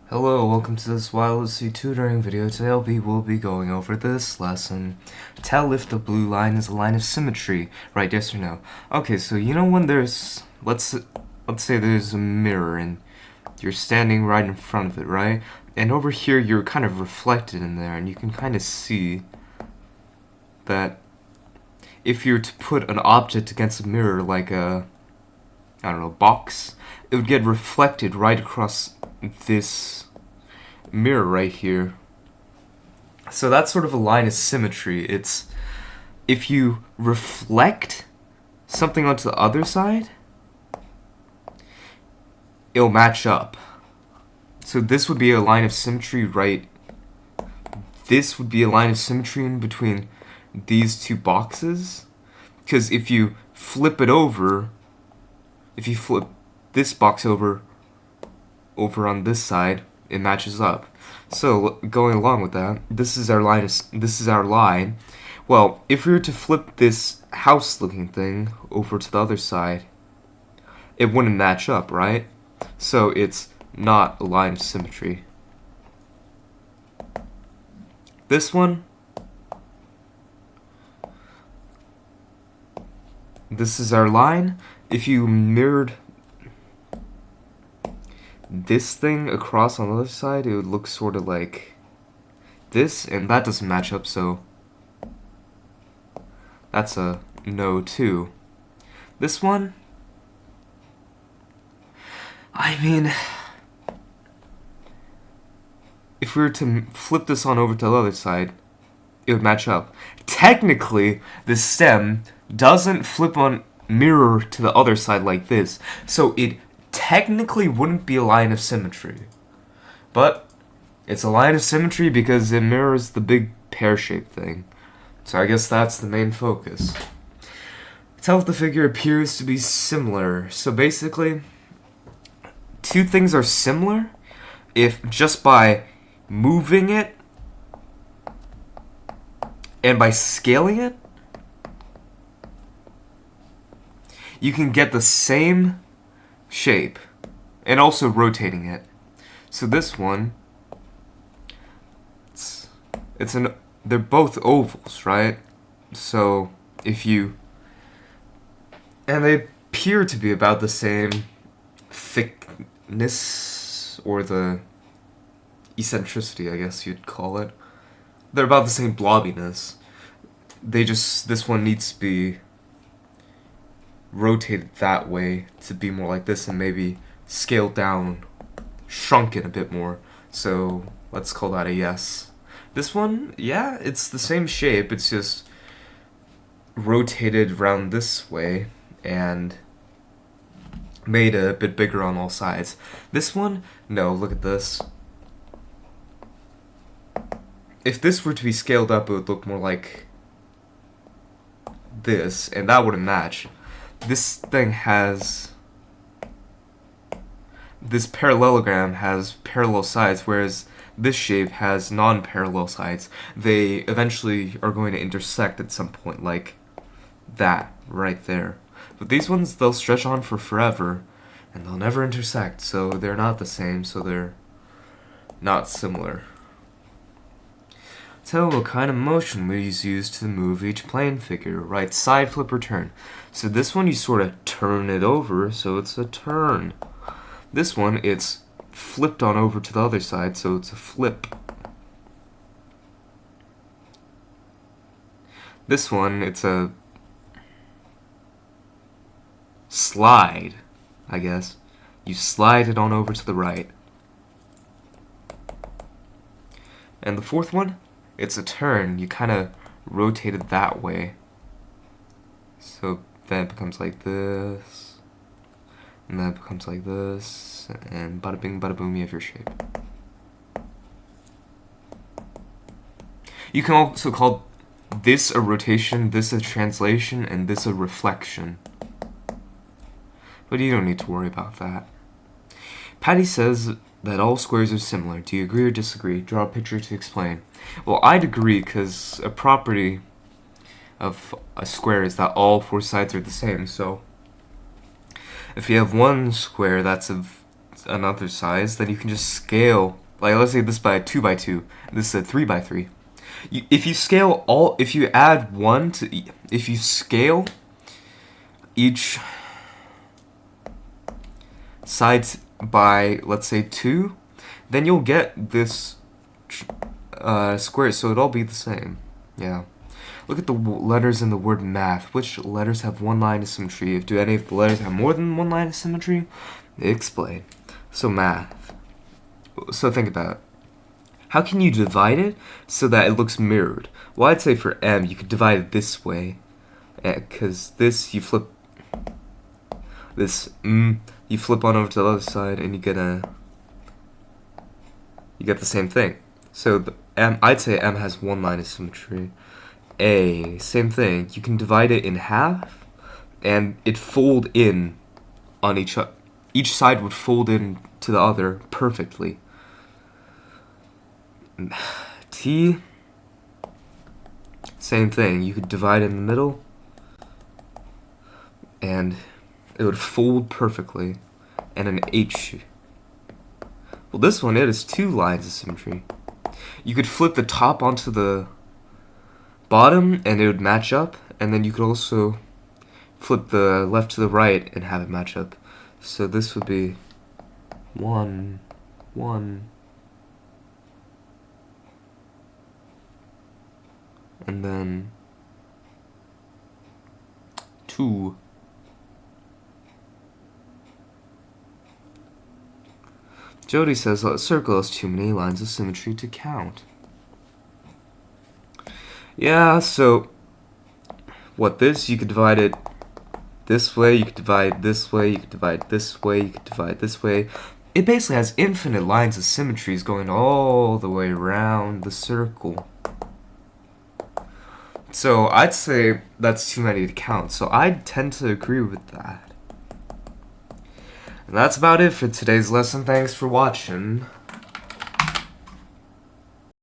Hello, welcome to this wirelessly tutoring video. Today we'll be going over this lesson. Tell if the blue line is a line of symmetry, right? Yes or no? Okay, so you know when there's let's say there's a mirror and you're standing right in front of it, right? And over here you're kind of reflected in there, and you can kind of see that if you were to put an object against a mirror, like a box, it would get reflected right across this mirror right here. So that's sort of a line of symmetry. It's if you reflect something onto the other side, it'll match up. So this would be a line of symmetry, right? This would be a line of symmetry in between these two boxes. Because if you flip it over, if you flip this box over on this side, it matches up. So going along with that, this is our line. Well, if we were to flip this house-looking thing over to the other side, it wouldn't match up, right? So it's not a line of symmetry. This one, this is our line. If you mirrored this thing across on the other side, it would look sort of like this, and that doesn't match up, so that's a no too. This one, I mean, if we were to flip this on over to the other side, it would match up. Technically, the stem doesn't flip on mirror to the other side like this, so it technically wouldn't be a line of symmetry. But it's a line of symmetry because it mirrors the big pear-shaped thing. So I guess that's the main focus. Tell if the figure appears to be similar. So basically, two things are similar if just by moving it and by scaling it, you can get the same shape and also rotating it. So this one, they're both ovals, right? So if you, and they appear to be about the same thickness, or the eccentricity, I guess you'd call it. They're about the same blobbiness. This one needs to be rotated that way to be more like this, and maybe scaled down, shrunken a bit more. So let's call that a yes. This one, yeah, it's the same shape, it's just rotated around this way and made a bit bigger on all sides. This one, no, look at this. If this were to be scaled up, it would look more like this, and that wouldn't match. This thing has, this parallelogram has parallel sides, whereas this shape has non-parallel sides. They eventually are going to intersect at some point, like that right there. But these ones, they'll stretch on for forever, and they'll never intersect, so they're not the same, so they're not similar. Tell what kind of motion is used to move each plane figure. Right, side, flip, or turn. So this one, you sort of turn it over, so it's a turn. This one, it's flipped on over to the other side, so it's a flip. This one, it's a slide, I guess. You slide it on over to the right. And the fourth one, it's a turn. You kind of rotate it that way. So then it becomes like this. And then it becomes like this. And bada bing, bada boom, you have your shape. You can also call this a rotation, this a translation, and this a reflection. But you don't need to worry about that. Patty says that all squares are similar. Do you agree or disagree? Draw a picture to explain. Well, I'd agree, because a property of a square is that all four sides are the same. So if you have one square that's of another size, then you can just scale. Like, let's say this by 2 by 2, this is a 3 by 3. If you add 1 to, if you scale each side by, let's say, 2, then you'll get this square, so it'll all be the same. Yeah. Look at the letters in the word math. Which letters have one line of symmetry? Do any of the letters have more than one line of symmetry? Explain. So math. So think about it. How can you divide it so that it looks mirrored? Well, I'd say for M, you could divide it this way. Because this, you flip this, you flip on over to the other side and you get the same thing. So the M, I'd say M has one line of symmetry. A, same thing. You can divide it in half, and it fold in on each side would fold in to the other perfectly. T, same thing. You could divide in the middle, and it would fold perfectly. And an H. Well, this one, it has 2 lines of symmetry. You could flip the top onto the bottom, and it would match up, and then you could also flip the left to the right and have it match up. So this would be 1, 1, and then 2. Jody says a circle has too many lines of symmetry to count. Yeah, so what this, you could divide it this way, you could divide this way, you could divide this way, you could divide this way. It basically has infinite lines of symmetries going all the way around the circle. So I'd say that's too many to count, so I tend to agree with that. And that's about it for today's lesson. Thanks for watching.